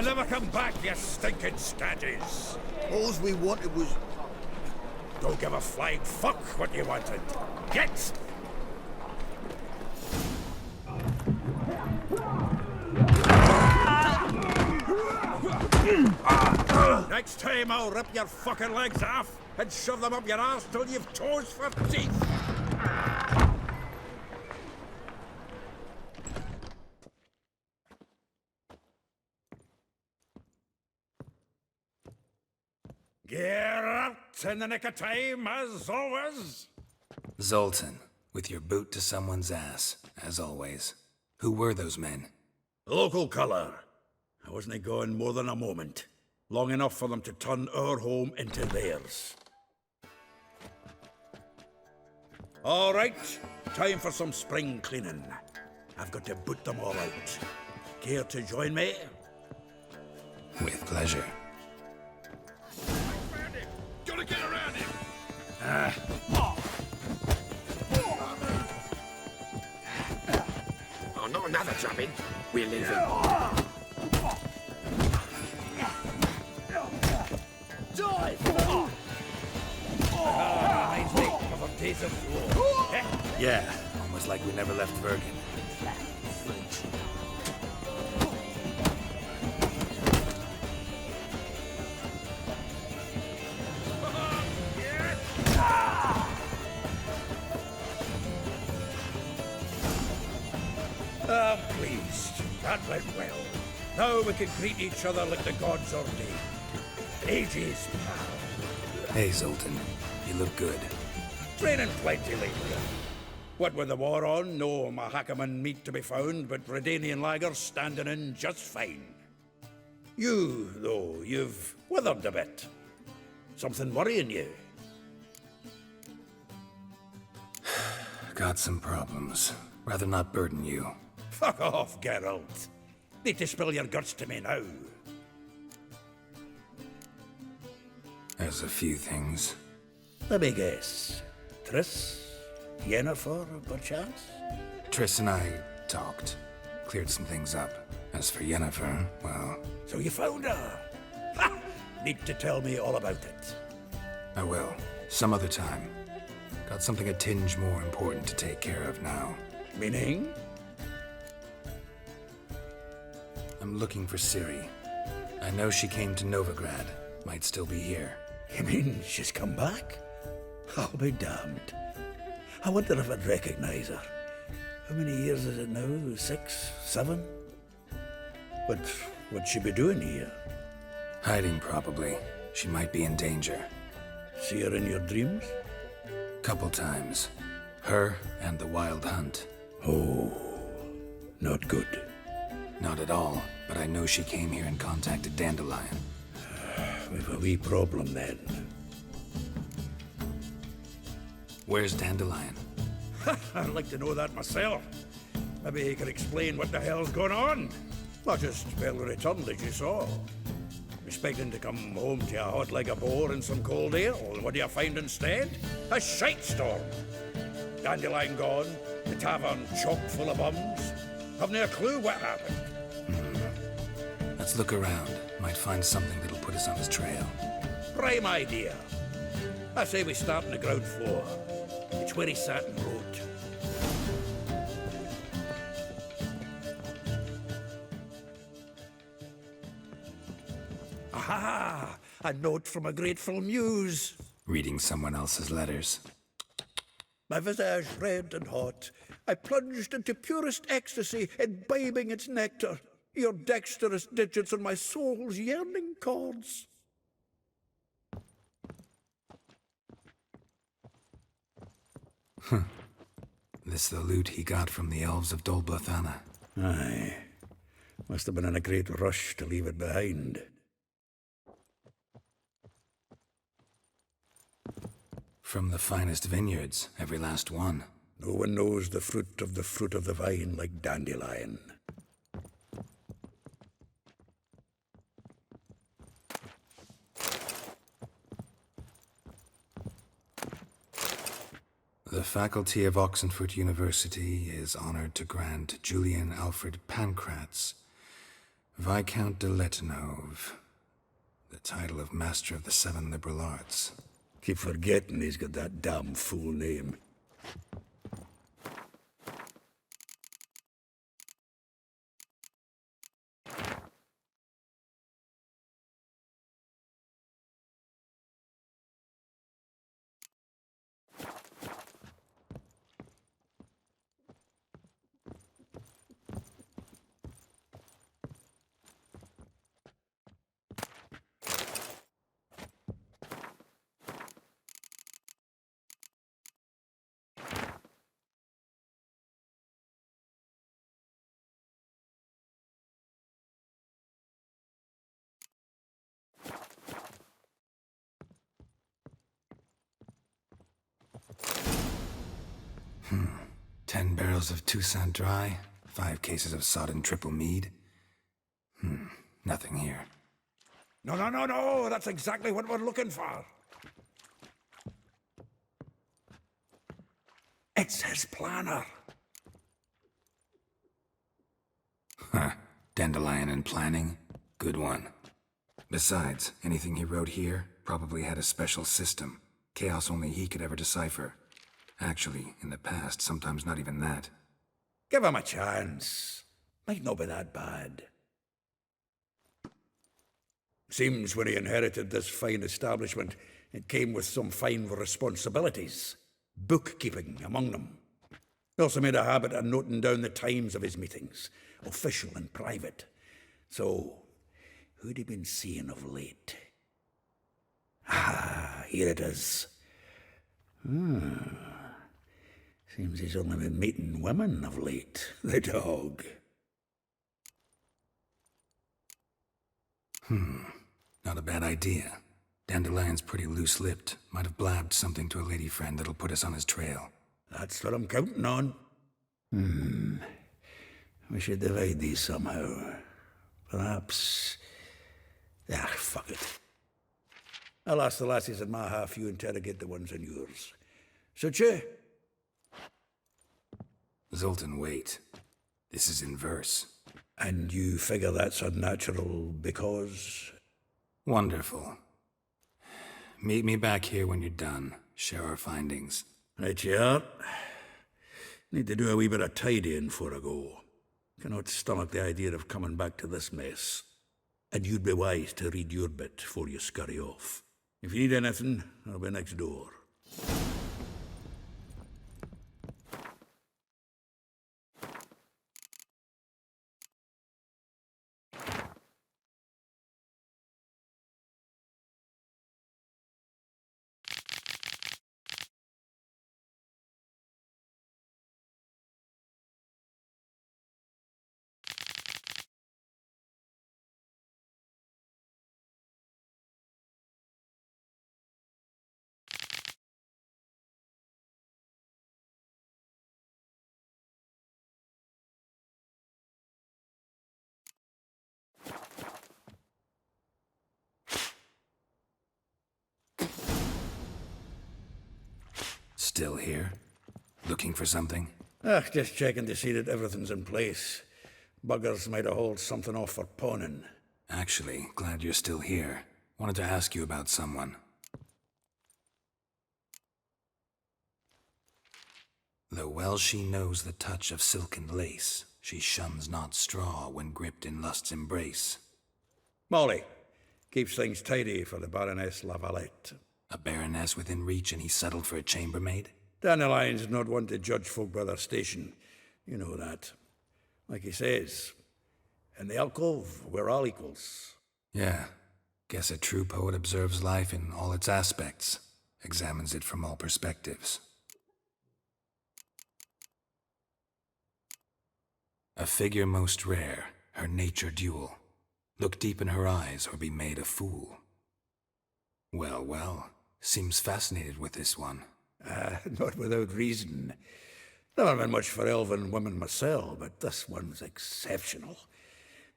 I never come back, you stinking scatties. All we wanted was... Don't give a flying fuck what you wanted. Get! Next time I'll rip your fucking legs off and shove them up your arse till you've toes for teeth. Geralt, in the nick of time, as always. Zoltan, with your boot to someone's ass, as always. Who were those men? Local colour. I wasn't going more than a moment. Long enough for them to turn our home into theirs. All right, time for some spring cleaning. I've got to boot them all out. Care to join me? With pleasure. Gotta get around him! Oh, not another drubbing. We're leaving. Reminds me of a days of war. Yeah, almost like we never left Bergen. Pleased. That went well. Now we can greet each other like the gods ordained. Ages, pal. Hey, Zoltan. You look good. Training plenty lately. What with the war on, no Mahakaman meat to be found, but Redanian lagers standing in just fine. You, though, you've withered a bit. Something worrying you? Got some problems. Rather not burden you. Fuck off, Geralt. Need to spill your guts to me now. There's a few things. Let me guess. Triss? Yennefer, perchance? Triss and I talked. Cleared some things up. As for Yennefer, well... So you found her? Ha! Need to tell me all about it. I will. Some other time. Got something a tinge more important to take care of now. Meaning? I'm looking for Ciri. I know she came to Novigrad. Might still be here. You mean she's come back? I'll be damned. I wonder if I'd recognize her. How many years is it now? 6, 7? But what'd she be doing here? Hiding, probably. She might be in danger. See her in your dreams? Couple times. Her and the Wild Hunt. Oh, not good. Not at all, but I know she came here and contacted Dandelion. We've a wee problem then. Where's Dandelion? I'd like to know that myself. Maybe he can explain what the hell's going on. Not just well returned as you saw. Expecting to come home to a hot leg of boar and some cold ale, and what do you find instead? A shite storm. Dandelion gone, the tavern chock full of bums. Haven't a clue what happened. Let's look around. Might find something that'll put us on his trail. Prime idea. I say we start on the ground floor. It's where he sat and wrote. Aha! A note from a grateful muse. Reading someone else's letters. My visage red and hot, I plunged into purest ecstasy, imbibing its nectar. Your dexterous digits on my soul's yearning chords. This the loot he got from the elves of Dol Blathanna. Aye. Must have been in a great rush to leave it behind. From the finest vineyards, every last one. No one knows the fruit of the vine like Dandelion. The faculty of Oxenford University is honored to grant Julian Alfred Pancratz Viscount de Letenove. The title of Master of the Seven Liberal Arts. Keep forgetting he's got that damn full name. Hmm. 10 barrels of Toussaint Dry, 5 cases of sodden triple mead. Nothing here. No, that's exactly what we're looking for. It's his planner. Huh. Dandelion and planning? Good one. Besides, anything he wrote here probably had a special system. Chaos only he could ever decipher. Actually, in the past, sometimes not even that. Give him a chance. Might not be that bad. Seems when he inherited this fine establishment, it came with some fine responsibilities. Bookkeeping among them. He also made a habit of noting down the times of his meetings, official and private. So, who'd he been seeing of late? Ah, here it is. Seems he's only been meeting women of late, the dog. Not a bad idea. Dandelion's pretty loose-lipped. Might have blabbed something to a lady friend that'll put us on his trail. That's what I'm counting on. We should divide these somehow. Perhaps... fuck it. I'll ask the lassies in my half, you interrogate the ones in yours. Suit you? Zoltan, wait. This is in verse. And you figure that's unnatural because... Wonderful. Meet me back here when you're done. Share our findings. Right you are. Need to do a wee bit of tidying before I go. Cannot stomach the idea of coming back to this mess. And you'd be wise to read your bit before you scurry off. If you need anything, I'll be next door. Still here? Looking for something? Just checking to see that everything's in place. Buggers might have hauled something off for pawning. Actually, glad you're still here. Wanted to ask you about someone. Though well she knows the touch of silken lace, she shuns not straw when gripped in lust's embrace. Molly. Keeps things tidy for the Baroness Lavalette. A baroness within reach and he settled for a chambermaid? Dandelion's not one to judge folk by their station. You know that. Like he says, in the alcove, we're all equals. Yeah. Guess a true poet observes life in all its aspects, examines it from all perspectives. A figure most rare, her nature dual. Look deep in her eyes or be made a fool. Well, seems fascinated with this one. Not without reason. Never been much for elven women myself, but this one's exceptional.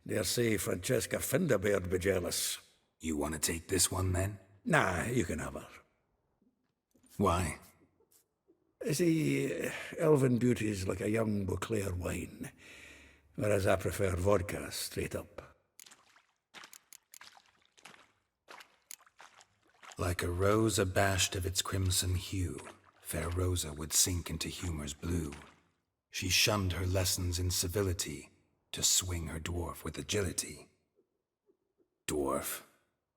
Dare say Francesca Finderbeard be jealous. You want to take this one, then? Nah, you can have her. Why? See, elven beauty's like a young Beauclair wine, whereas I prefer vodka straight up. Like a rose abashed of its crimson hue, fair Rosa would sink into humor's blue. She shunned her lessons in civility to swing her dwarf with agility. Dwarf.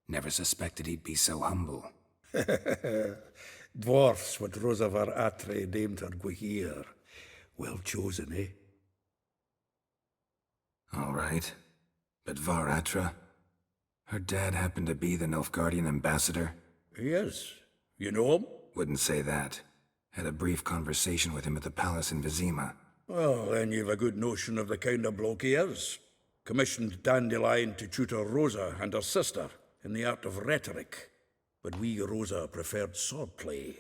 Never suspected he'd be so humble. Dwarfs what Rosa var Atre named her Guihir. Well chosen, eh? All right. But Var Atra? Her dad happened to be the Nilfgaardian ambassador? He is. You know him? Wouldn't say that. Had a brief conversation with him at the palace in Vizima. Well, then you've a good notion of the kind of bloke he is. Commissioned Dandelion to tutor Rosa and her sister in the art of rhetoric. But we Rosa preferred swordplay.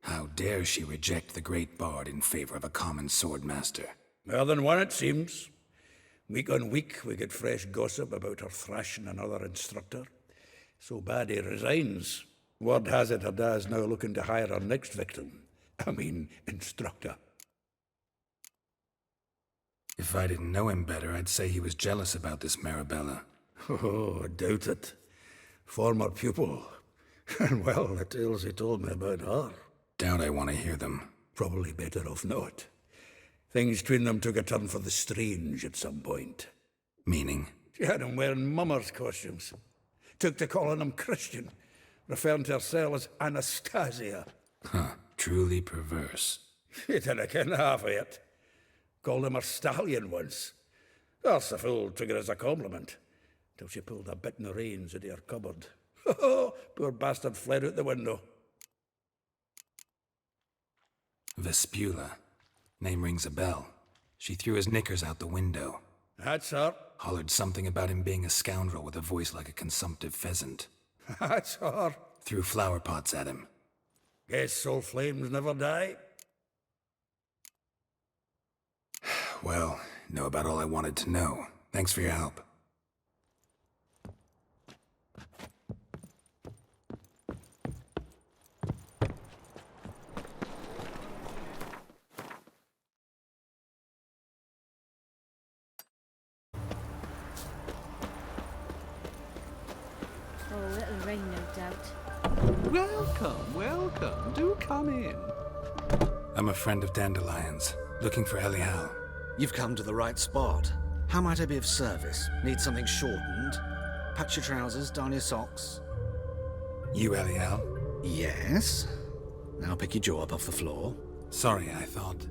How dare she reject the great bard in favor of a common swordmaster? More than one, it seems. Week on week, we get fresh gossip about her thrashing another instructor. So bad he resigns. Word has it her dad's now looking to hire her next victim. I mean, instructor. If I didn't know him better, I'd say he was jealous about this Marabella. Oh, I doubt it. Former pupil. And well, the tales he told me about her. Doubt I want to hear them. Probably better off not. Things between them took a turn for the strange at some point. Meaning? She had him wearing mummers' costumes. Took to calling him Christian, referring to herself as Anastasia. Huh, truly perverse. She didn't ken half of it. Called him her stallion once. That's the fool took it as a compliment, till she pulled a bit in the reins into her cupboard. Poor bastard fled out the window. Vespula. Name rings a bell. She threw his knickers out the window. That's her. Hollered something about him being a scoundrel with a voice like a consumptive pheasant. That's her. Threw flower pots at him. Guess soul flames never die. Well, know about all I wanted to know. Thanks for your help. Oh, it'll rain, no doubt. Welcome, welcome. Do come in. I'm a friend of Dandelion's, looking for Elial. You've come to the right spot. How might I be of service? Need something shortened? Patch your trousers, darn your socks. You Elial? Yes? Now pick your jaw up off the floor. Sorry, I thought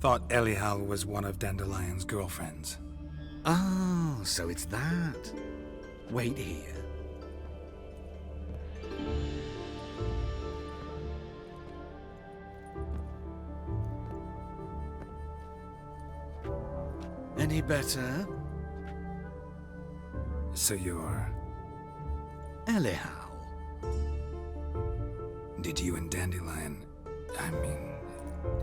Elial was one of Dandelion's girlfriends. Oh, so it's that. Wait here. Any better? So you're... Elial. Did you and Dandelion...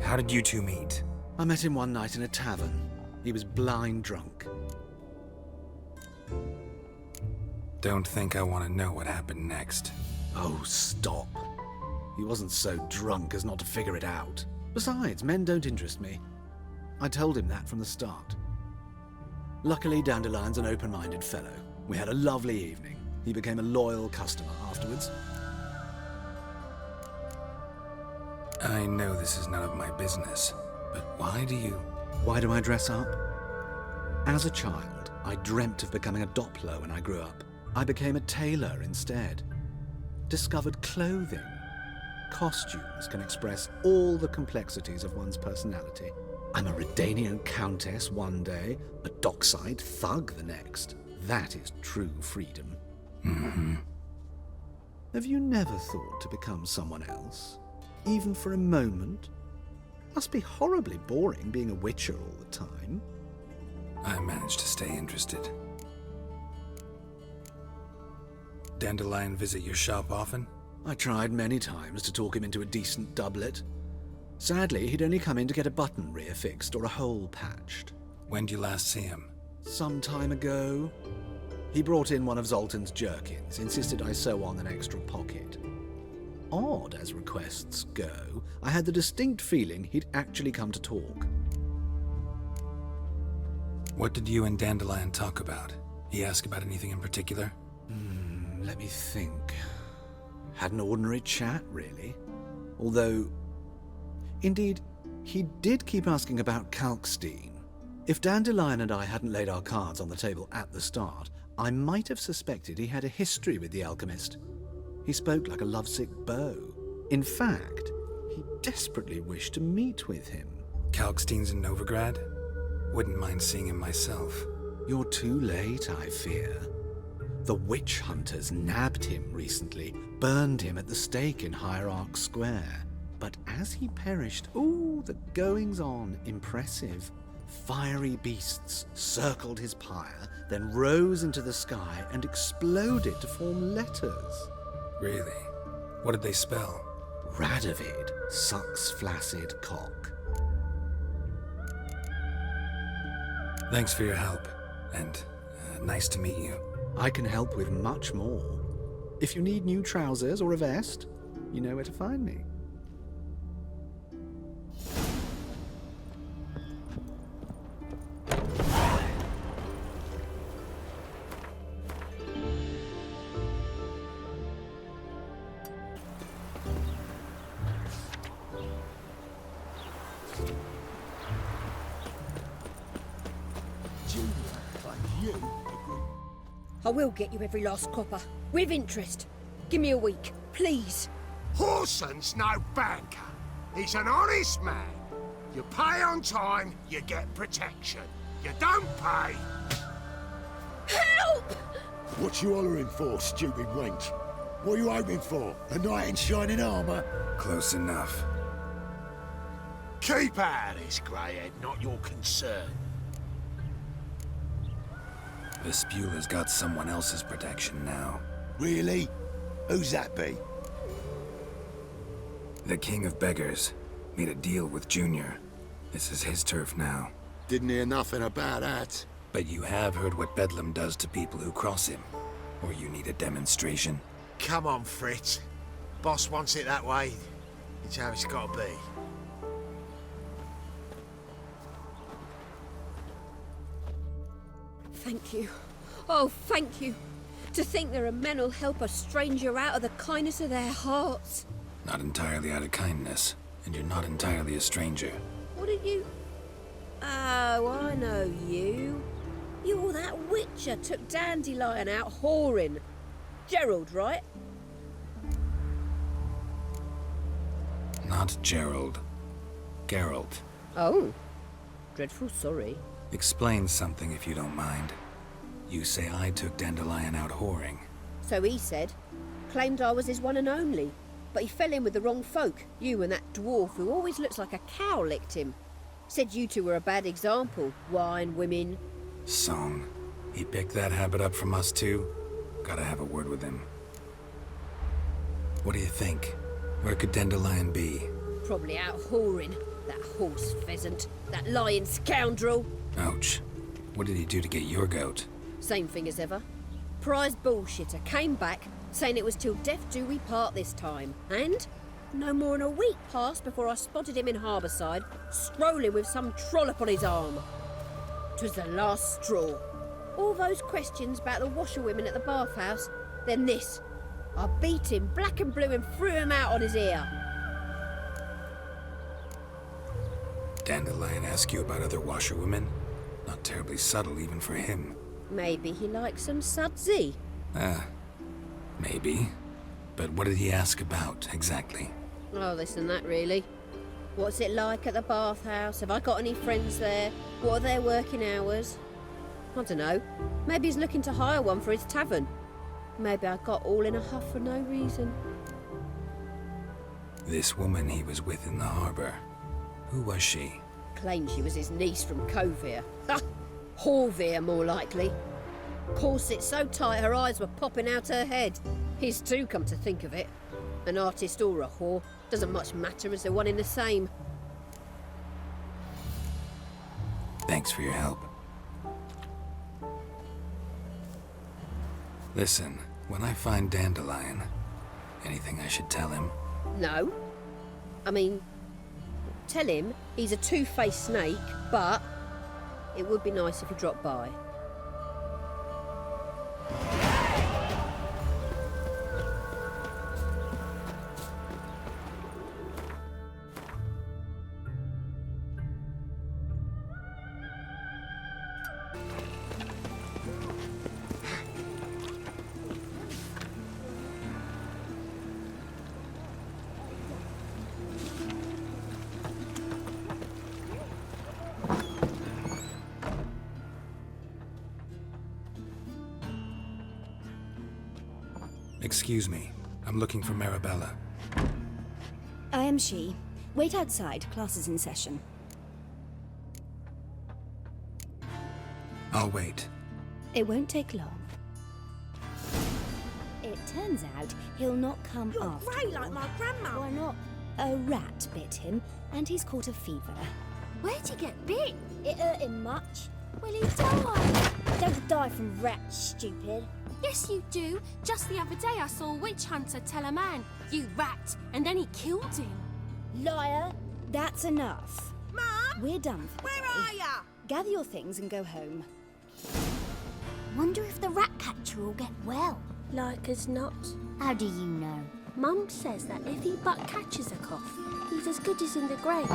how did you two meet? I met him one night in a tavern. He was blind drunk. Don't think I want to know what happened next. Oh, stop. He wasn't so drunk as not to figure it out. Besides, men don't interest me. I told him that from the start. Luckily, Dandelion's an open-minded fellow. We had a lovely evening. He became a loyal customer afterwards. I know this is none of my business, but why do you... Why do I dress up? As a child, I dreamt of becoming a Doppler when I grew up. I became a tailor instead. Discovered clothing. Costumes can express all the complexities of one's personality. I'm a Redanian countess one day, a dockside thug the next. That is true freedom. Mm-hmm. Have you never thought to become someone else? Even for a moment? Must be horribly boring being a witcher all the time. I managed to stay interested. Dandelion visit your shop often? I tried many times to talk him into a decent doublet. Sadly, he'd only come in to get a button reaffixed or a hole patched. When did you last see him? Some time ago. He brought in one of Zoltan's jerkins, insisted I sew on an extra pocket. Odd as requests go, I had the distinct feeling he'd actually come to talk. What did you and Dandelion talk about? He asked about anything in particular? Let me think. Had an ordinary chat, really. Although, indeed, he did keep asking about Kalkstein. If Dandelion and I hadn't laid our cards on the table at the start, I might have suspected he had a history with the alchemist. He spoke like a lovesick beau. In fact, he desperately wished to meet with him. Kalkstein's in Novigrad? Wouldn't mind seeing him myself. You're too late, I fear. The witch hunters nabbed him recently, burned him at the stake in Hierarch Square. But as he perished, ooh, the goings-on, impressive. Fiery beasts circled his pyre, then rose into the sky and exploded to form letters. Really? What did they spell? Radovid sucks flaccid cock. Thanks for your help, and nice to meet you. I can help with much more. If you need new trousers or a vest, you know where to find me. I will get you every last copper, with interest. Give me a week, please. Horson's no banker. He's an honest man. You pay on time, you get protection. You don't pay. Help! What you hollering for, stupid wench? What are you hoping for? A knight in shining armour? Close enough. Keep out of this, greyhead, not your concern. Vespula's got someone else's protection now. Really? Who's that be? The King of Beggars made a deal with Junior. This is his turf now. Didn't hear nothing about that. But you have heard what Bedlam does to people who cross him. Or you need a demonstration? Come on, Fritz. Boss wants it that way. It's how it's got to be. Thank you. Oh, thank you. To think there are men who'll help a stranger out of the kindness of their hearts. Not entirely out of kindness, and you're not entirely a stranger. What did you... Oh, I know you. You're that witcher took Dandelion out whoring. Geralt, right? Not Gerald. Geralt. Oh. Dreadful sorry. Explain something if you don't mind. You say I took Dandelion out whoring. So he said. Claimed I was his one and only. But he fell in with the wrong folk. You and that dwarf who always looks like a cow licked him. Said you two were a bad example. Wine, women. Song. He picked that habit up from us too? Gotta have a word with him. What do you think? Where could Dandelion be? Probably out whoring. That horse pheasant. That lying scoundrel. Ouch. What did he do to get your goat? Same thing as ever. Prize bullshitter came back, saying it was till death do we part this time. And no more than a week passed before I spotted him in Harbourside, strolling with some trollop on his arm. 'Twas the last straw. All those questions about the washerwomen at the bathhouse, then this. I beat him black and blue and threw him out on his ear. Dandelion ask you about other washerwomen? Not terribly subtle even for him. Maybe he likes some sudsy. Maybe. But what did he ask about, exactly? Oh, this and that, really. What's it like at the bathhouse? Have I got any friends there? What are their working hours? I don't know. Maybe he's looking to hire one for his tavern. Maybe I got all in a huff for no reason. This woman he was with in the harbor. Who was she? Claimed she was his niece from Kovir. Ha! Horvir, more likely. Corset so tight her eyes were popping out her head. His too, come to think of it. An artist or a whore. Doesn't much matter as they're one in the same. Thanks for your help. Listen, when I find Dandelion, anything I should tell him? No. I mean, tell him he's a two-faced snake, but it would be nice if he dropped by. Excuse me. I'm looking for Marabella. I am she. Wait outside. Class is in session. I'll wait. It won't take long. It turns out he'll not come You're after grey like all. my grandma. Why not? A rat bit him, and he's caught a fever. Where'd he get bit? It hurt him much. Will he die? Don't die from rats, stupid. Yes, you do. Just the other day I saw a witch hunter tell a man, "You rat," and then he killed him. Liar! That's enough. Mum, We're done for where today. are ya? Gather your things and go home. Wonder if the rat catcher will get well. Like as not. How do you know? Mum says that if he but catches a cough, he's as good as in the grave.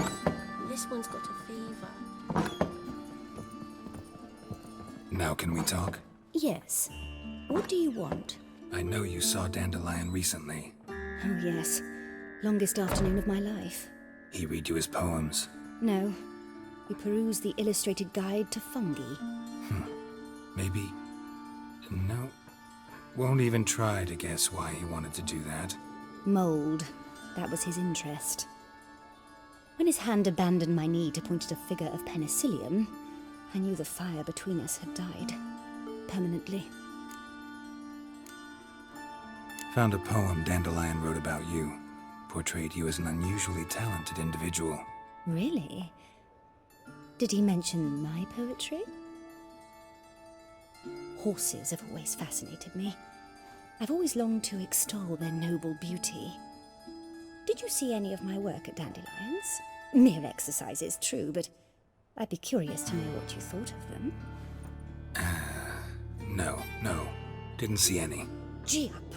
This one's got a fever. Now can we talk? Yes. What do you want? I know you saw Dandelion recently. Oh, yes. Longest afternoon of my life. He read you his poems. No. We perused the illustrated guide to fungi. Maybe... No. Won't even try to guess why he wanted to do that. Mold. That was his interest. When his hand abandoned my knee to point at a figure of penicillium, I knew the fire between us had died. Permanently. Found a poem Dandelion wrote about you. Portrayed you as an unusually talented individual. Really? Did he mention my poetry? Horses have always fascinated me. I've always longed to extol their noble beauty. Did you see any of my work at Dandelion's? Mere exercises, true, but I'd be curious to know what you thought of them. No. Didn't see any. Gee up!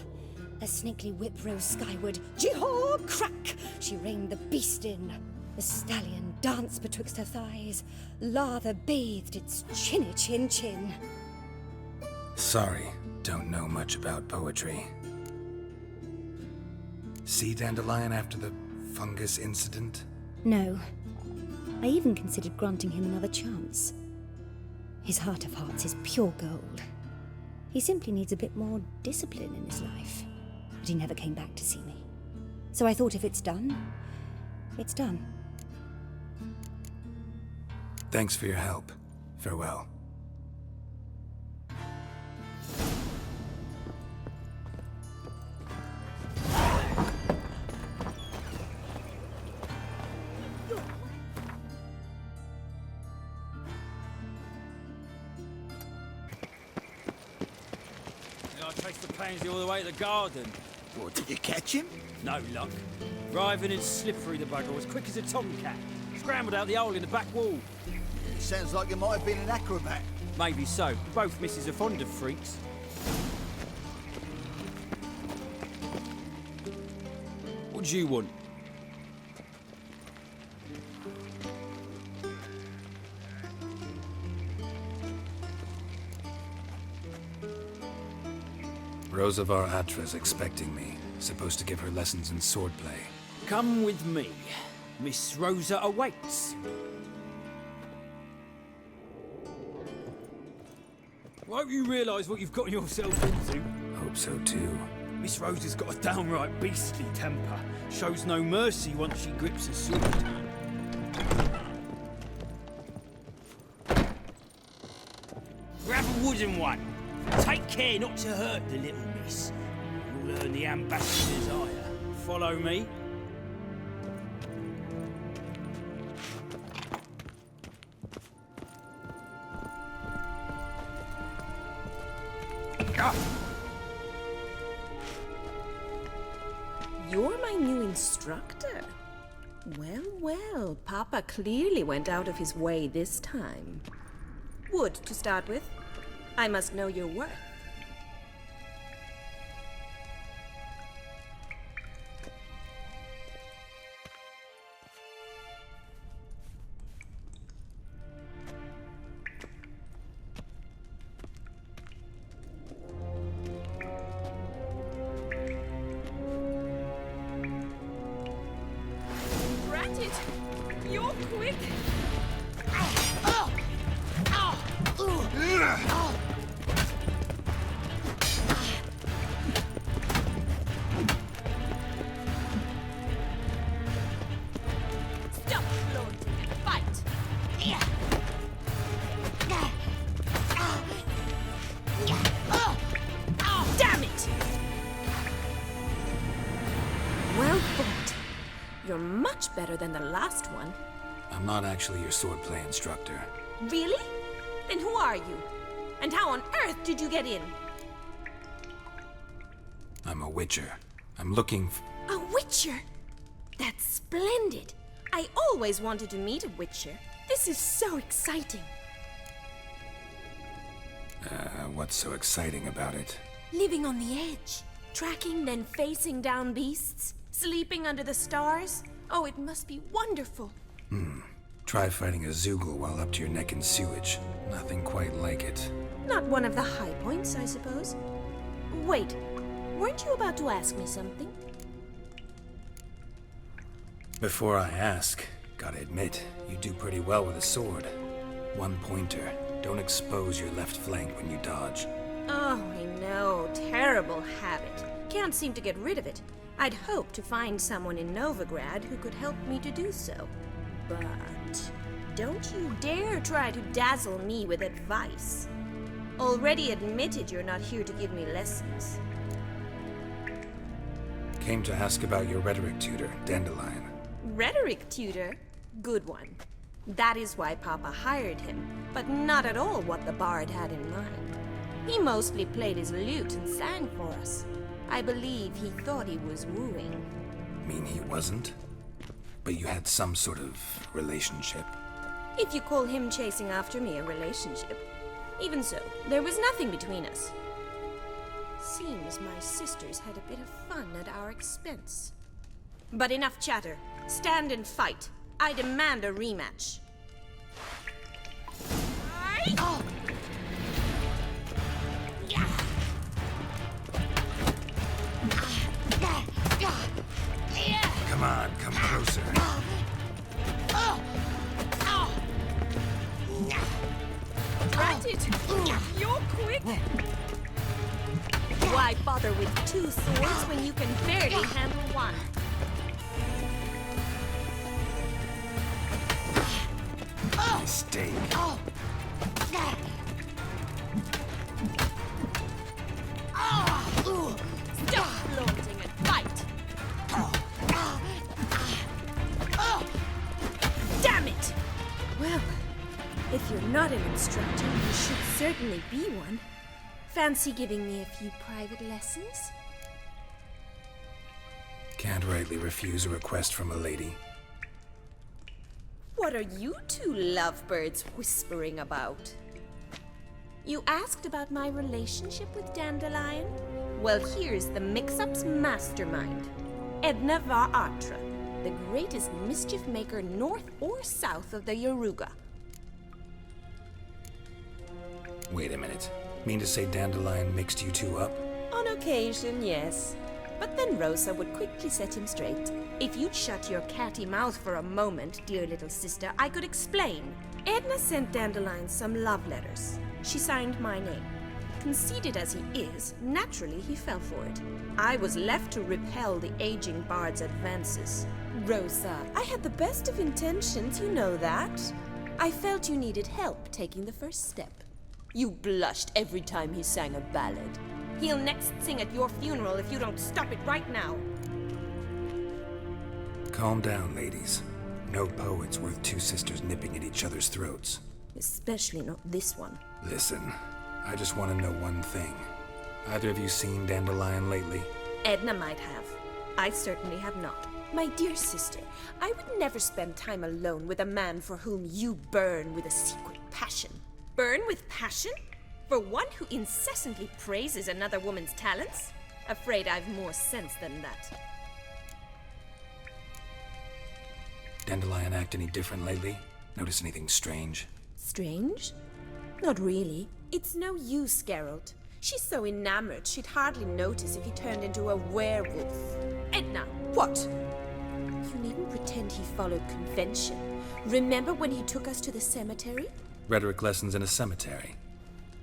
A snakely whip rose skyward. Jee-haw! Crack! She reined the beast in. The stallion danced betwixt her thighs. Lather bathed its chinny chin. Sorry, don't know much about poetry. See Dandelion after the fungus incident? No. I even considered granting him another chance. His heart of hearts is pure gold. He simply needs a bit more discipline in his life. But he never came back to see me. So I thought if it's done, it's done. Thanks for your help. Farewell. I chased the pansy all the way to the garden. What, did you catch him? No luck. Writhing and slippery, the bugger was quick as a tomcat. Scrambled out the hole in the back wall. It sounds like you might have been an acrobat. Maybe so. Both misses are fond of freaks. What do you want? Rosavar Atra's expecting me. Supposed to give her lessons in swordplay. Come with me. Miss Rosa awaits. Won't you realise what you've gotten yourself into? Hope so too. Miss Rosa's got a downright beastly temper. Shows no mercy once she grips a sword. Grab a wooden one. Take care not to hurt the little miss. You'll earn the ambassador's ire. Follow me. You're my new instructor. Well, Papa clearly went out of his way this time. Wood, to start with. I must know your worth. Granted, you're quick. much better than the last one. I'm not actually your swordplay instructor. Really? Then who are you? And how on earth did you get in? I'm a witcher. I'm looking A witcher? That's splendid. I always wanted to meet a witcher. This is so exciting. What's so exciting about it? Living on the edge. Tracking, then facing down beasts. Sleeping under the stars. Oh, it must be wonderful. Try fighting a Zoogle while up to your neck in sewage. Nothing quite like it. Not one of the high points, I suppose. Wait, weren't you about to ask me something? Before I ask, gotta admit, you do pretty well with a sword. One pointer. Don't expose your left flank when you dodge. Oh, I know. Terrible habit. Can't seem to get rid of it. I'd hoped to find someone in Novigrad who could help me to do so. But don't you dare try to dazzle me with advice. Already admitted you're not here to give me lessons. Came to ask about your rhetoric tutor, Dandelion. Rhetoric tutor? Good one. That is why Papa hired him, but not at all what the bard had in mind. He mostly played his lute and sang for us. I believe he thought he was wooing. Mean he wasn't? But you had some sort of relationship? If you call him chasing after me a relationship. Even so, there was nothing between us. Seems my sisters had a bit of fun at our expense. But enough chatter. Stand and fight. I demand a rematch. Oh. Come on, come closer. Got it! You're quick! Why bother with two swords when you can barely handle one? Mistake. Stop flaunting and fight! Damn it! Well, if you're not an instructor, you should certainly be one. Fancy giving me a few private lessons? Can't rightly refuse a request from a lady. What are you two lovebirds whispering about? You asked about my relationship with Dandelion? Well, here's the mix-up's mastermind. Edna var Atra, the greatest mischief maker north or south of the Yaruga. Wait a minute. Mean to say Dandelion mixed you two up? On occasion, yes. But then Rosa would quickly set him straight. If you'd shut your catty mouth for a moment, dear little sister, I could explain. Edna sent Dandelion some love letters. She signed my name. Conceited as he is, naturally he fell for it. I was left to repel the aging bard's advances. Rosa, I had the best of intentions, you know that. I felt you needed help taking the first step. You blushed every time he sang a ballad. He'll next sing at your funeral if you don't stop it right now. Calm down, ladies. No poet's worth two sisters nipping at each other's throats. Especially not this one. Listen, I just want to know one thing. Either of you seen Dandelion lately? Edna might have. I certainly have not. My dear sister, I would never spend time alone with a man for whom you burn with a secret passion. Burn with passion? For one who incessantly praises another woman's talents? Afraid I've more sense than that. Dandelion act any different lately? Notice anything strange? Strange? Not really. It's no use, Geralt. She's so enamored she'd hardly notice if he turned into a werewolf. Edna, what? You needn't pretend he followed convention. Remember when he took us to the cemetery? Rhetoric lessons in a cemetery.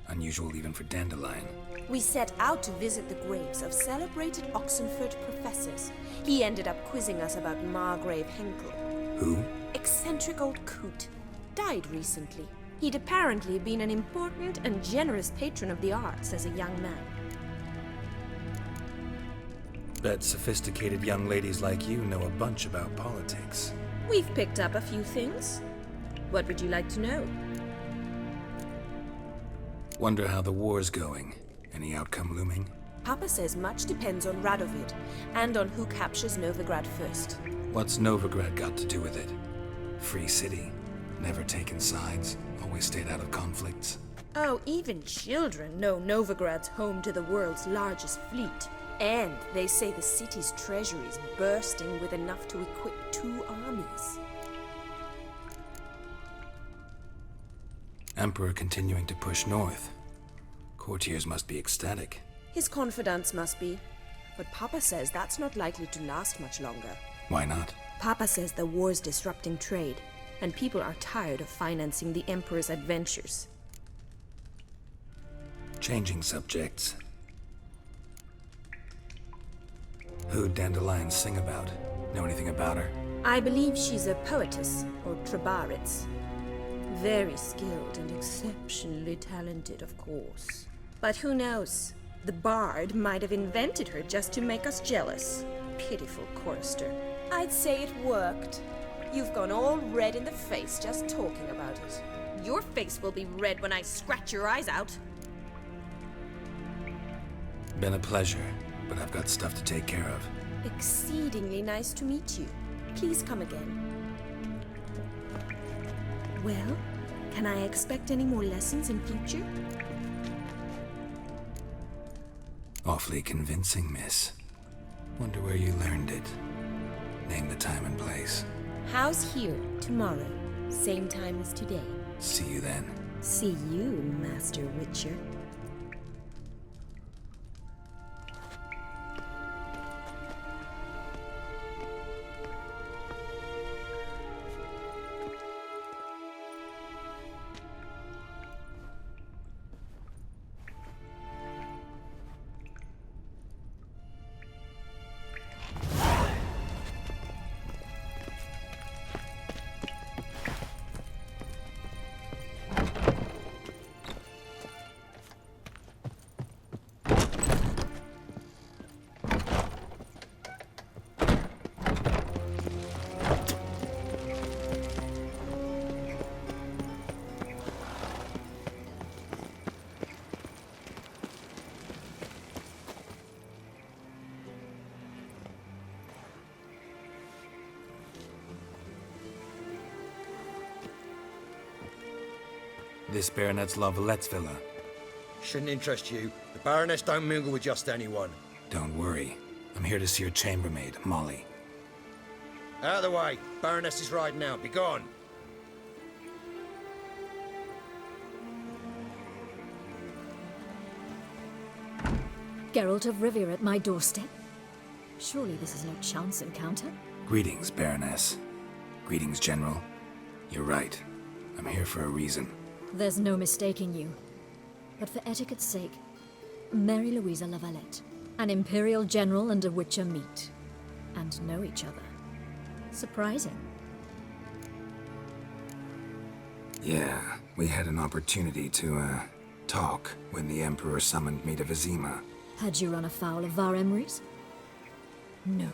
Unusual even for Dandelion. We set out to visit the graves of celebrated Oxenford professors. He ended up quizzing us about Margrave Henkel. Who? Eccentric old coot. Died recently. He'd apparently been an important and generous patron of the arts as a young man. Bet sophisticated young ladies like you know a bunch about politics. We've picked up a few things. What would you like to know? Wonder how the war's going. Any outcome looming? Papa says much depends on Radovid, and on who captures Novigrad first. What's Novigrad got to do with it? Free city. Never taken sides. Always stayed out of conflicts. Oh, even children know Novigrad's home to the world's largest fleet. And they say the city's treasury is bursting with enough to equip 2 armies. Emperor continuing to push north. Courtiers must be ecstatic. His confidants must be. But Papa says that's not likely to last much longer. Why not? Papa says the war's disrupting trade, and people are tired of financing the Emperor's adventures. Changing subjects. Who'd Dandelion sing about? Know anything about her? I believe she's a poetess, or Trebaritz. Very skilled and exceptionally talented, of course. But who knows? The bard might have invented her just to make us jealous. Pitiful chorister. I'd say it worked. You've gone all red in the face just talking about it. Your face will be red when I scratch your eyes out. Been a pleasure, but I've got stuff to take care of. Exceedingly nice to meet you. Please come again. Well, can I expect any more lessons in future? Awfully convincing, miss. Wonder where you learned it. Name the time and place. House here, tomorrow. Same time as today. See you then. See you, Master Witcher. This Baronet's La Vallette's villa. Shouldn't interest you. The Baroness don't mingle with just anyone. Don't worry. I'm here to see your chambermaid, Molly. Out of the way. Baroness is riding out. Be gone. Geralt of Rivia at my doorstep? Surely this is no chance encounter? Greetings, Baroness. Greetings, General. You're right. I'm here for a reason. There's no mistaking you. But for etiquette's sake, Mary Louisa La Valette, an Imperial General and a Witcher meet, and know each other. Surprising. Yeah, we had an opportunity to, talk when the Emperor summoned me to Vizima. Had you run afoul of Var Emrys? No.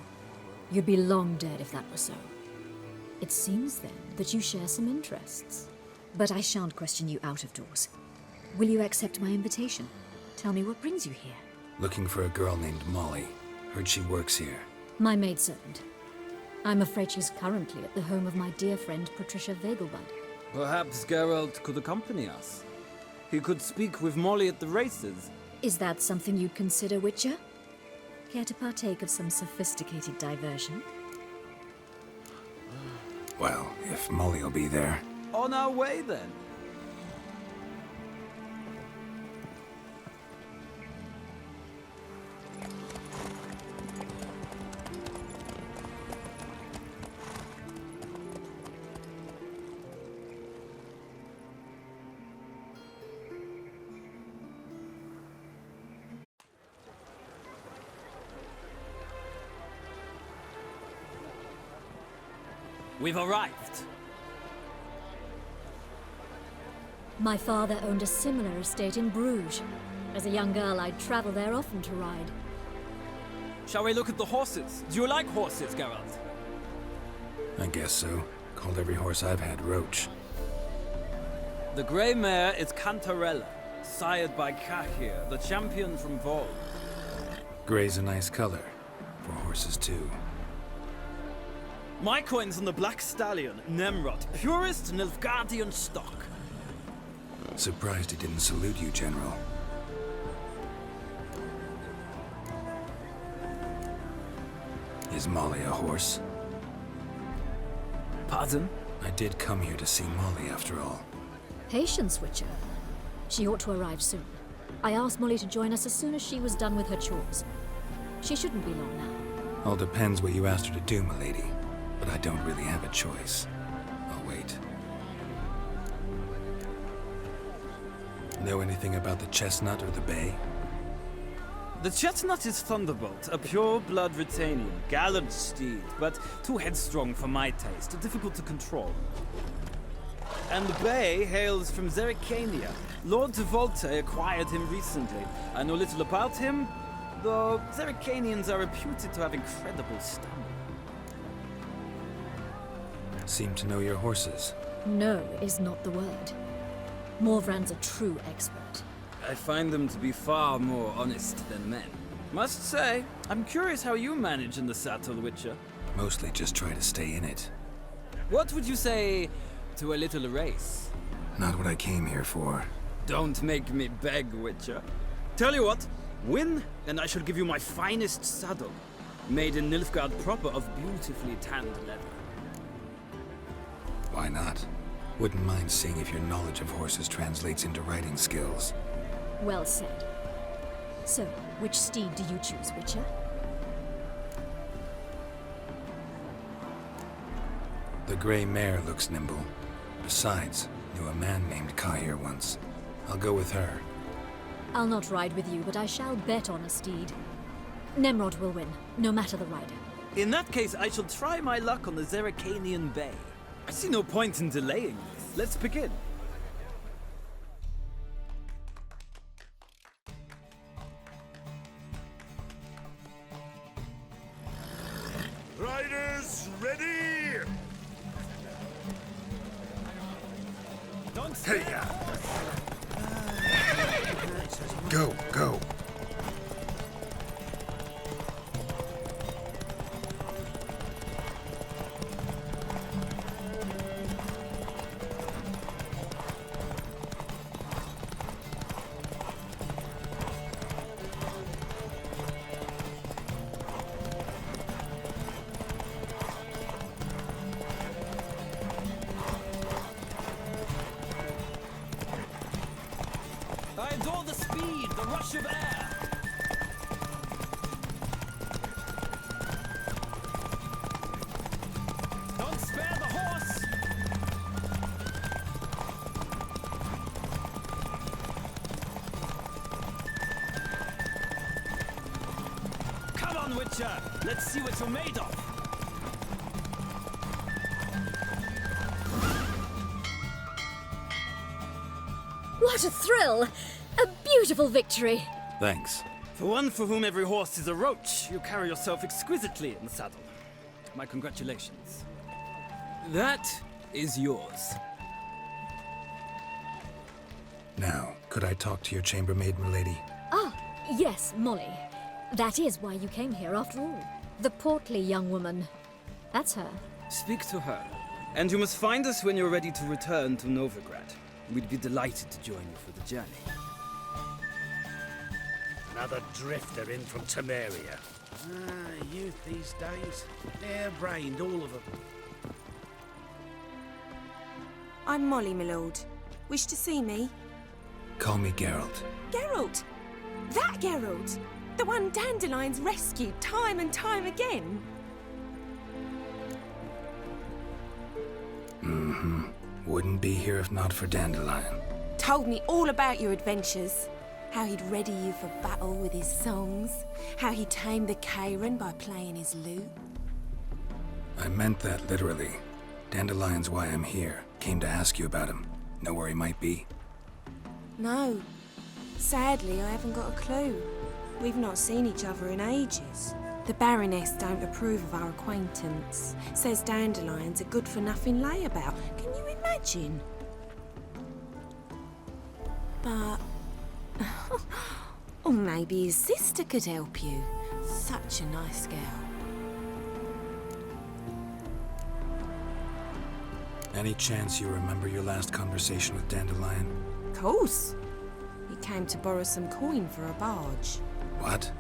You'd be long dead if that were so. It seems, then, that you share some interests. But I shan't question you out of doors. Will you accept my invitation? Tell me what brings you here. Looking for a girl named Molly. Heard she works here. My maidservant. I'm afraid she's currently at the home of my dear friend Patricia Vegelbud. Perhaps Geralt could accompany us. He could speak with Molly at the races. Is that something you'd consider, Witcher? Care to partake of some sophisticated diversion? Well, if Molly will be there. On our way, then. We've arrived. My father owned a similar estate in Bruges. As a young girl, I'd travel there often to ride. Shall we look at the horses? Do you like horses, Geralt? I guess so. Called every horse I've had Roach. The grey mare is Cantarella, sired by Kahir, the champion from Vol. Grey's a nice color. For horses, too. My coin's on the Black Stallion, Nemrod, purest Nilfgaardian stock. Surprised he didn't salute you, General. Is Molly a horse? Pardon? I did come here to see Molly, after all. Patience, Witcher. She ought to arrive soon. I asked Molly to join us as soon as she was done with her chores. She shouldn't be long now. All depends what you asked her to do, milady. But I don't really have a choice. I'll wait. Know anything about the chestnut or the bay? The chestnut is Thunderbolt, a pure-blood Britannian, gallant steed, but too headstrong for my taste, difficult to control. And the bay hails from Zerrikania. Lord de Volte acquired him recently. I know little about him, though Zerrikanians are reputed to have incredible stamina. Seem to know your horses. No is not the word. Morvran's a true expert. I find them to be far more honest than men. Must say, I'm curious how you manage in the saddle, Witcher. Mostly just try to stay in it. What would you say to a little race? Not what I came here for. Don't make me beg, Witcher. Tell you what, win, and I shall give you my finest saddle, made in Nilfgaard proper of beautifully tanned leather. Why not? Wouldn't mind seeing if your knowledge of horses translates into riding skills. Well said. So, which steed do you choose, Witcher? The gray mare looks nimble. Besides, knew a man named Kahir once. I'll go with her. I'll not ride with you, but I shall bet on a steed. Nemrod will win, no matter the rider. In that case, I shall try my luck on the Zerrikanian Bay. I see no point in delaying this. Let's begin. Riders, ready? Don't Hey, Go, go. I adore the speed, the rush of air. Don't spare the horse. Come on, Witcher. Let's see what you're made of. What a thrill! A beautiful victory! Thanks. For one for whom every horse is a roach, you carry yourself exquisitely in the saddle. My congratulations. That is yours. Now, could I talk to your chambermaid, milady? Ah, yes, Molly. That is why you came here after all. The portly young woman. That's her. Speak to her. And you must find us when you're ready to return to Novigrad. We'd be delighted to join you for the journey. Another drifter in from Temeria. Youth these days. Hair-brained, all of them. I'm Molly, my lord. Wish to see me? Call me Geralt. Geralt! That Geralt! The one Dandelion's rescued time and time again. Mm-hmm. Wouldn't be here if not for Dandelion. Told me all about your adventures. How he'd ready you for battle with his songs. How he tamed the Kairan by playing his lute. I meant that literally. Dandelion's why I'm here. Came to ask you about him. Know where he might be? No. Sadly, I haven't got a clue. We've not seen each other in ages. The Baroness don't approve of our acquaintance. Says Dandelion's a good-for-nothing layabout. Can you imagine? But... or maybe his sister could help you. Such a nice girl. Any chance you remember your last conversation with Dandelion? Course. He came to borrow some coin for a barge. What?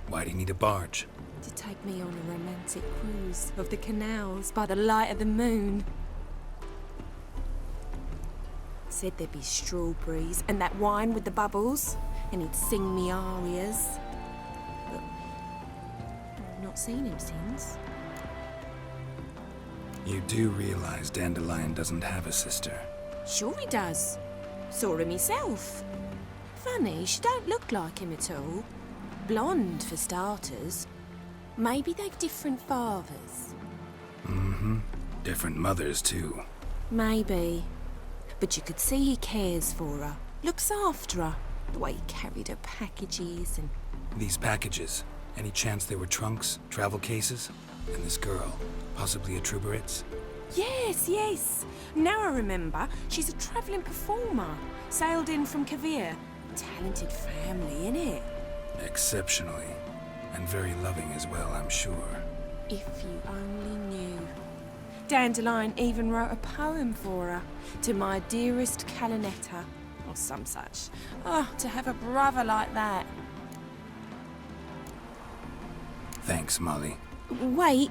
Why'd he need a barge? To take me on a romantic cruise of the canals by the light of the moon. Said there'd be strawberries and that wine with the bubbles, and he'd sing me arias. But I've not seen him since. You do realize Dandelion doesn't have a sister? Sure he does. Saw her myself. Funny, she don't look like him at all. Blonde, for starters. Maybe they've different fathers. Mm-hmm. Different mothers, too. Maybe. But you could see he cares for her. Looks after her. The way he carried her packages and... These packages, any chance they were trunks, travel cases? And this girl, possibly a Troubaritz? Yes, yes. Now I remember, she's a travelling performer. Sailed in from Kavir. Talented family, innit? Exceptionally. And very loving as well, I'm sure. If you only knew. Dandelion even wrote a poem for her. To my dearest Calinetta. Or some such. Oh, to have a brother like that. Thanks, Molly. Wait.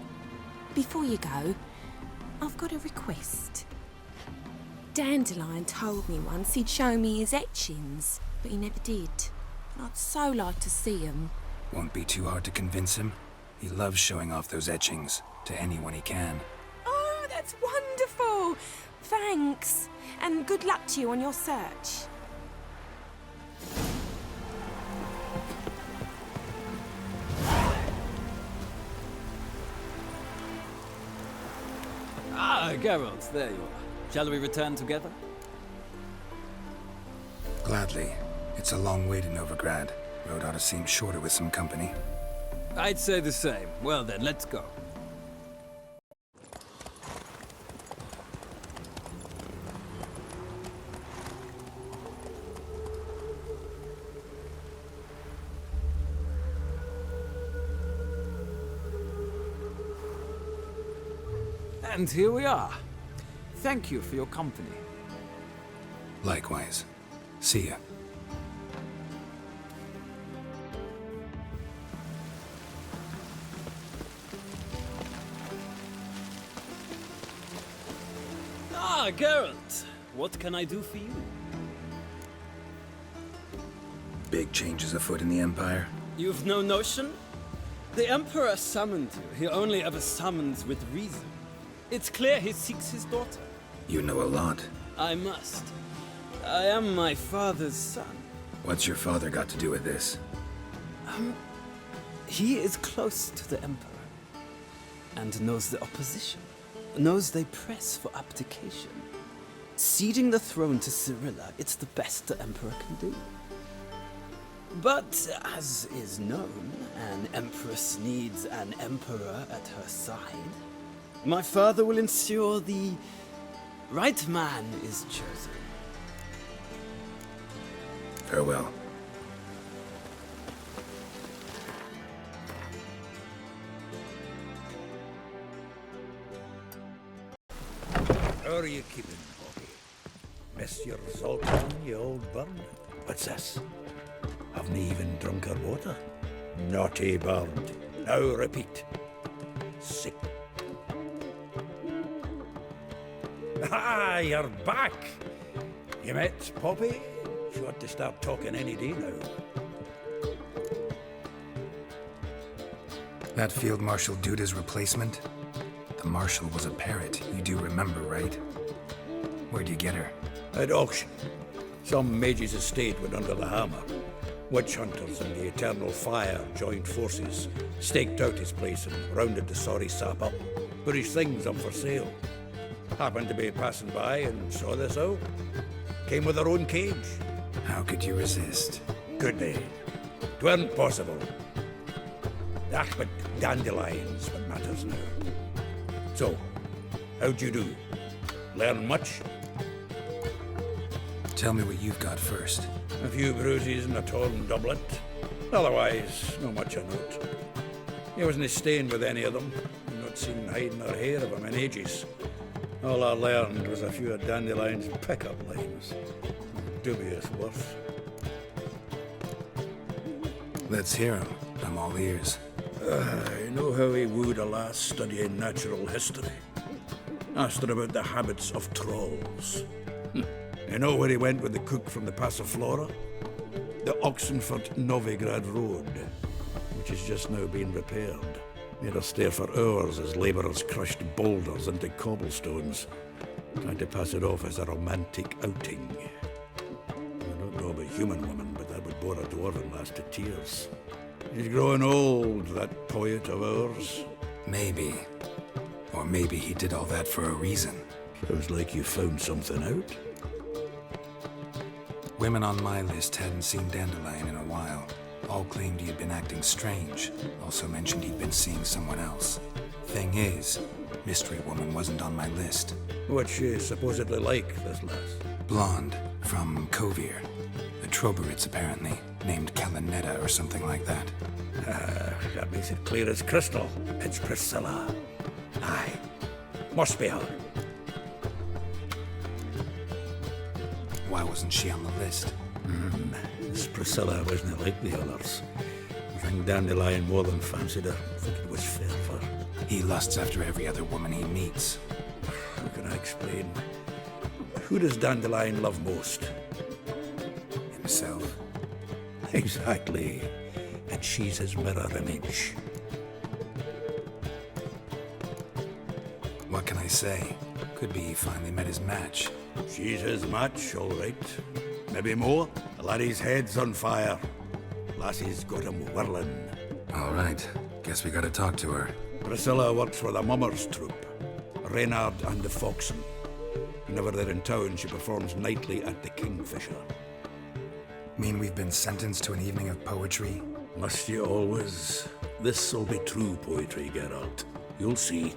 Before you go, I've got a request. Dandelion told me once he'd show me his etchings, but he never did. I'd so like to see them. Won't be too hard to convince him. He loves showing off those etchings to anyone he can. Oh, that's wonderful! Thanks, and good luck to you on your search. Ah, Geralt, there you are. Shall we return together? Gladly. It's a long way to Novigrad. Road ought to seem shorter with some company. I'd say the same. Well then, let's go. And here we are. Thank you for your company. Likewise. See ya. Ah, Geralt. What can I do for you? Big changes afoot in the Empire. You've no notion? The Emperor summoned you. He only ever summons with reason. It's clear he seeks his daughter. You know a lot. I must. I am my father's son. What's your father got to do with this? He is close to the Emperor. And knows the opposition. Knows they press for abdication. Ceding the throne to Cirilla, it's the best the Emperor can do. But, as is known, an Empress needs an Emperor at her side. My father will ensure the right man is chosen. Farewell. How are you keeping, Bobby? Miss your Zoltan, you old bird? What's this? Haven't even drunk her water? Naughty bird. Now repeat. Sick. Ah, you're back! You met Poppy? She ought to start talking any day now. That Field Marshal Duda's replacement? The Marshal was a parrot, you do remember, right? Where'd you get her? At auction. Some mage's estate went under the hammer. Witch hunters and the Eternal Fire joined forces, staked out his place and rounded the sorry sap up. Put his things up for sale. Happened to be passing by and saw this out. Came with her own cage. How could you resist? Could they? 'Tweren't possible. Ah, but Dandelion's what matters now. So, how'd you do? Learn much? Tell me what you've got first. A few bruises and a torn doublet. Otherwise, no much of note. He wasn't staying with any of them. I've not seen hiding or hair of him in ages. All I learned was a few of Dandelion's pickup lines. Dubious worth. Let's hear him. I'm all ears. You know how he wooed a lass studying natural history? Asked her about the habits of trolls. You know where he went with the cook from the Passiflora? The Oxenford-Novigrad Road, which has just now been repaired. Made us stare for hours as labourers crushed boulders into cobblestones, trying to pass it off as a romantic outing. I don't know about human woman, but that would bore a dwarven lass to tears. He's growing old, that poet of ours. Maybe. Or maybe he did all that for a reason. Sounds like you found something out. Women on my list hadn't seen Dandelion in a while. All claimed he had been acting strange. Also mentioned he'd been seeing someone else. Thing is, Mystery Woman wasn't on my list. What's she supposedly like, this lass? Blonde, from Kovir. A Troberitz, apparently, named Kalinetta or something like that. That makes it clear as crystal. It's Priscilla. Aye. Must be her. Why wasn't she on the list? This Priscilla wasn't like the others. I think Dandelion more than fancied her. I think it was fair for her. He lusts after every other woman he meets. How can I explain? Who does Dandelion love most? Himself. Exactly. And she's his mirror image. What can I say? Could be he finally met his match. She's his match, all right. Maybe more. The laddie's head's on fire. Lassie's got him whirling. All right. Guess we gotta talk to her. Priscilla works for the Mummers troupe. Reynard and the Foxen. Whenever they're in town, she performs nightly at the Kingfisher. Mean we've been sentenced to an evening of poetry? Must you always? This'll be true poetry, Geralt. You'll see.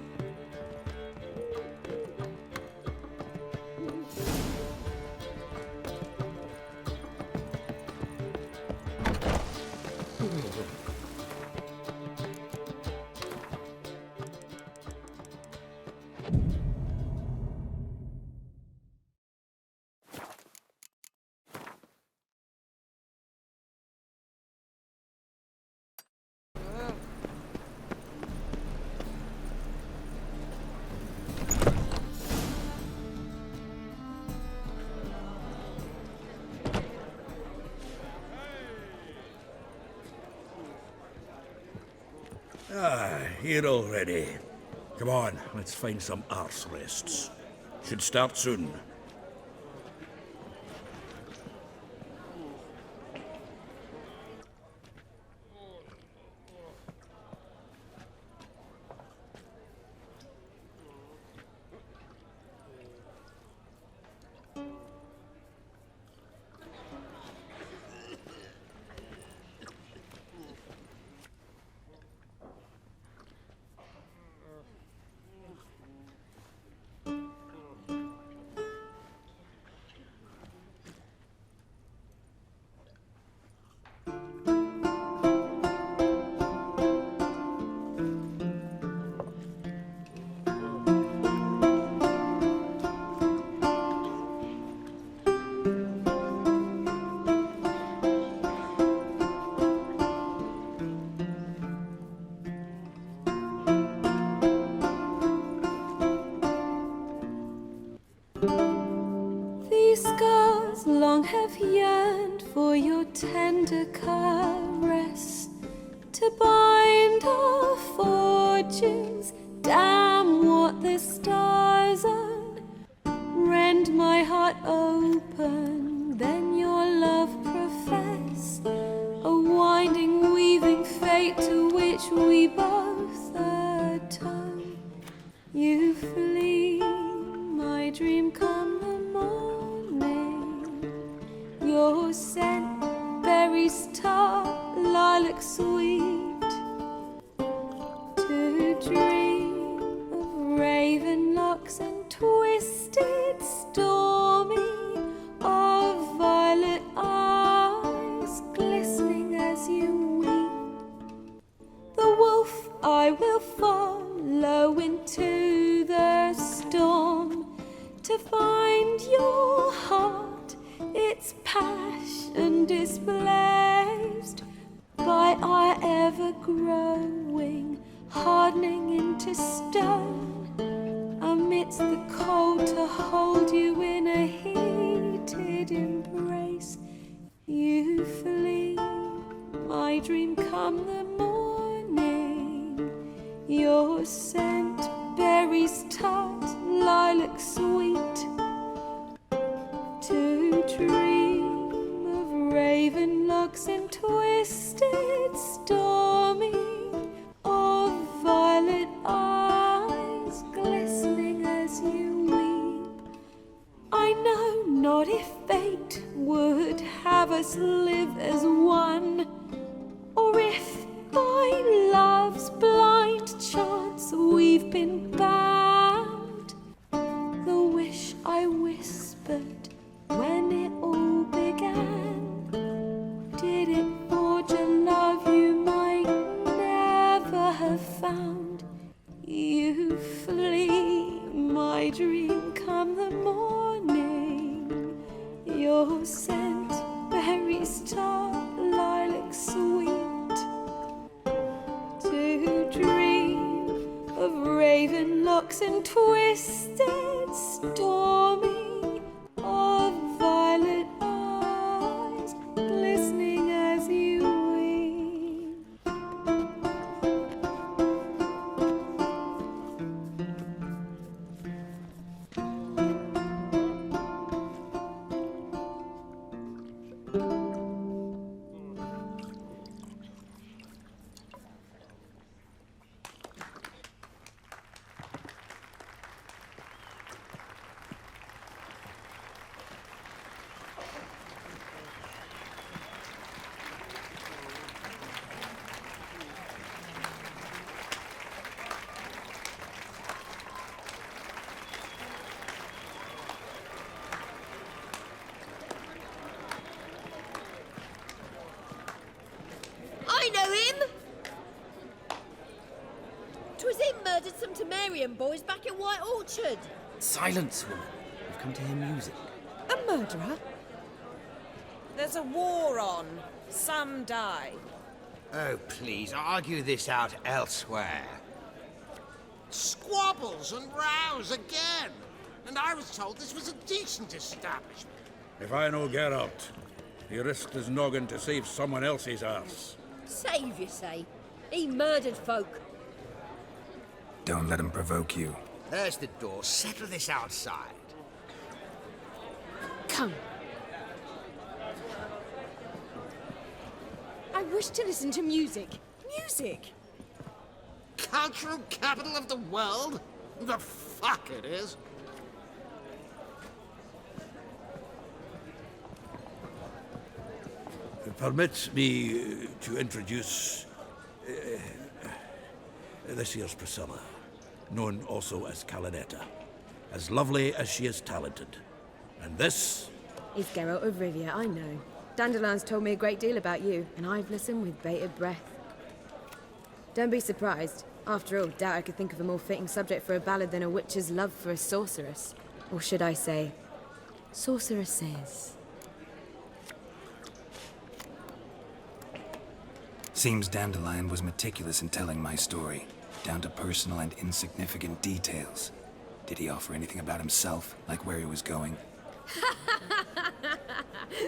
Here already. Come on, let's find some arse rests. Should start soon. Have yearned for your tender caress to bind our fortunes. Damn what the stars are. Rend my heart open, then your love profess. A winding, weaving fate to which we both atone. You flee, my dream come the morning. Your scent, berry star, lilac sweet. dream come the morning. Your scent, berries tart, lilac sweet. To dream of raven locks and twisted stormy, of violet eyes glistening as you weep. I know not if fate would have us live as one, or if by love's blind chance we've been bound. The wish I whispered when it all began, did it forge a love you might never have found? You flee, my dream come the morning. Your scent, berries tart, lilac sweet. To dream of raven locks and twisted stormy, of violet eyes glistening as you weep. I know him! 'Twas him murdered some Temerian boys back in White Orchard. Silence, woman. We've come to hear music. A murderer? There's a war on. Some die. Oh, please, argue this out elsewhere. Squabbles and rows again. And I was told this was a decent establishment. If I know Geralt, he risked his noggin to save someone else's arse. Save, you say? He murdered folk. Don't let him provoke you. There's the door. Settle this outside. Come. I wish to listen to music. Music? Cultural capital of the world? The fuck it is. Permit me to introduce this here's Priscilla, known also as Calinetta. As lovely as she is talented. And this? Is Geralt of Rivia, I know. Dandelion's told me a great deal about you, and I've listened with bated breath. Don't be surprised. After all, doubt I could think of a more fitting subject for a ballad than a witch's love for a sorceress. Or should I say, sorceresses. Seems Dandelion was meticulous in telling my story, down to personal and insignificant details. Did he offer anything about himself, like where he was going?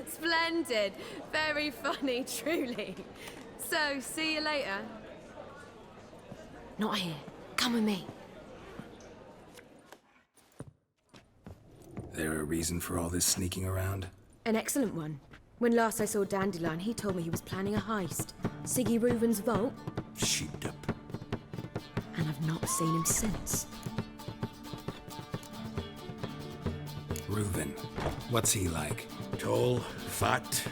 Splendid. Very funny, truly. So, see you later. Not here. Come with me. There a reason for all this sneaking around? An excellent one. When last I saw Dandelion, he told me he was planning a heist. Siggy Reuven's vault. Sheeped up. And I've not seen him since. Reuven. What's he like? Tall, fat,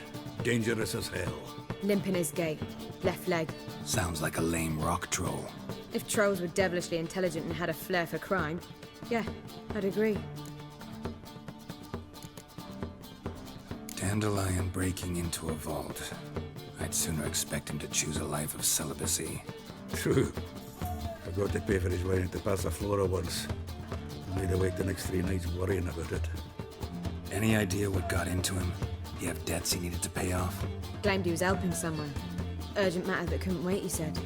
dangerous as hell. Limp in his gait. Left leg. Sounds like a lame rock troll. If trolls were devilishly intelligent and had a flair for crime, yeah, I'd agree. Dandelion breaking into a vault. I'd sooner expect him to choose a life of celibacy. True. Forgot to pay for his way into Passaflora once. Made her wait the next 3 nights worrying about it. Any idea what got into him? He have debts he needed to pay off? Claimed he was helping someone. Urgent matter that couldn't wait, he said.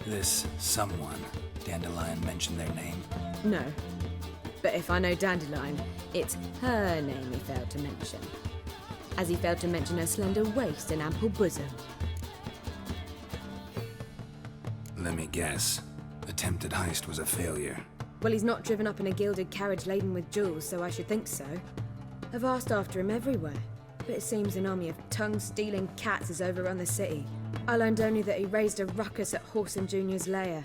This someone, Dandelion mentioned their name? No. But if I know Dandelion, it's her name he failed to mention. As he failed to mention her slender waist and ample bosom. Let me guess. Attempted heist was a failure. Well, he's not driven up in a gilded carriage laden with jewels, so I should think so. I've asked after him everywhere, but it seems an army of tongue-stealing cats has overrun the city. I learned only that he raised a ruckus at Whoreson Jr.'s lair.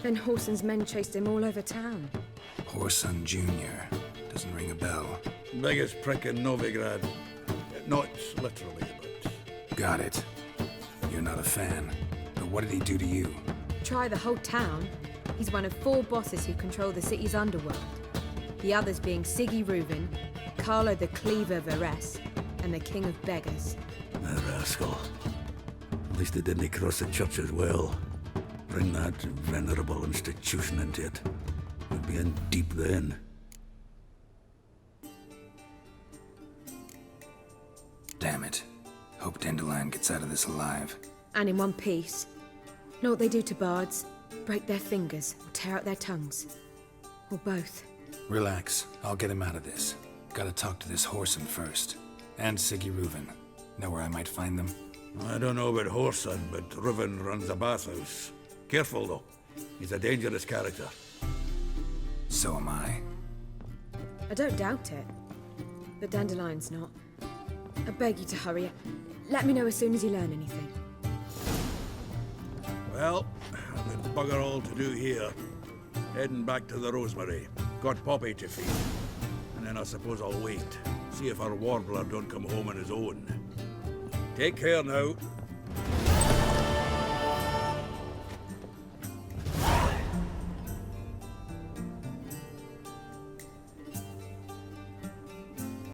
Then Whoreson's men chased him all over town. Whoreson Jr. Doesn't ring a bell. Biggest prick in Novigrad. Not literally, but... Got it. You're not a fan. But what did he do to you? Try the whole town. He's one of 4 bosses who control the city's underworld. The others being Siggy Reuben, Carlo the Cleaver Varese, and the King of Beggars. A rascal. At least he didn't cross the church as well. Bring that venerable institution into it. We'd be in deep then. Damn it. Hope Dandelion gets out of this alive. And in one piece. Know what they do to bards? Break their fingers or tear out their tongues. Or both. Relax. I'll get him out of this. Gotta talk to this Whoreson first. And Siggy Reuben. Know where I might find them? I don't know about Whoreson, but Reuben runs a bathhouse. Careful, though. He's a dangerous character. So am I. I don't doubt it. But Dandelion's not. I beg you to hurry. Let me know as soon as you learn anything. Well, I've got bugger all to do here. Heading back to the Rosemary. Got Poppy to feed. And then I suppose I'll wait. See if our warbler don't come home on his own. Take care now.